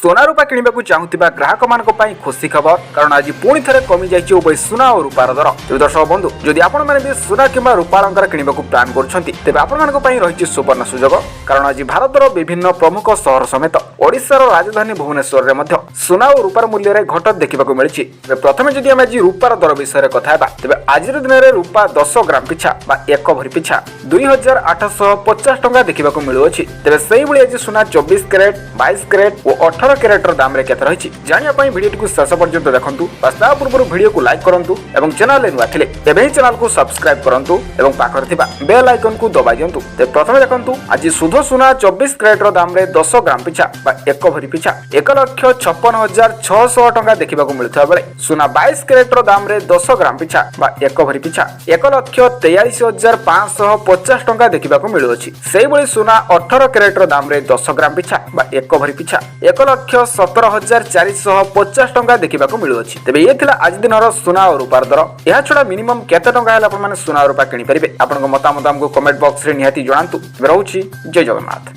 सोना रूपा किणवाक चाहूबा ग्राहक मान खुशी खबर कारण आज पुणी थे कमी जाइए उभय सुना और रूपार दर। तेज दर्शक बंधु जदि आपण भी सुना किंवा रूपा अलंकार किणवाक प्लान कर आपण रही सुवर्ण सुजोग कारण आज भारतर विभिन्न प्रमुख सहर समेत ओडिशार राजधानी भुवनेश्वर में सुना और रूपार मूल्य में घट देखा मिली। प्रथम जदि आम आज रूपार दर विषय कथा तेज आज दिन में रूपा 10 ग्राम पिछा एक भरी पिछा 2850 टंका देखा मिलुअछि। तेज से आज सुना 24 कैरेट 22 कैरेट और 18 कैरेटर दाम रे केते रहिछि जानिया भिडियो को शेष पर्यंत देखंतु। ता पूर्व भिडियो को लाइक करंतु एवं चैनल नुआ थिले एबे चैनल को सब्सक्राइब करंतु एवं पाखर थिबा बेल आइकन को दबाइ दियंतु। ते प्रथमे देखंतु आज शुद्ध सुना 24 कैरेटर दाम रे 10 ग्राम पिछा बा एक भरी पिछा 1,56,600 टंका देखा मिलुथा बेले सुना 22 कैरेटर दाम रे 10 ग्राम पिछा बा एक भरी पिछा 1,43,550 टंका देखा मिलुअछि। सेहि भली सुना 18 कैरेटर दाम रे 10 ग्राम पिछा बा एक भरी पिछा 1,17,450 टंका देखा मिलुअछि। तेबे ये थिला आज दिनर सुना और रूपार दर। या छडा मिनिमम केते टंका हेला आपण माने सुना और रूपा किनि परिबे आपन मतामत हमको कमेंट बॉक्स रे निहाती जणांतु। रहउछि जय जगन्नाथ।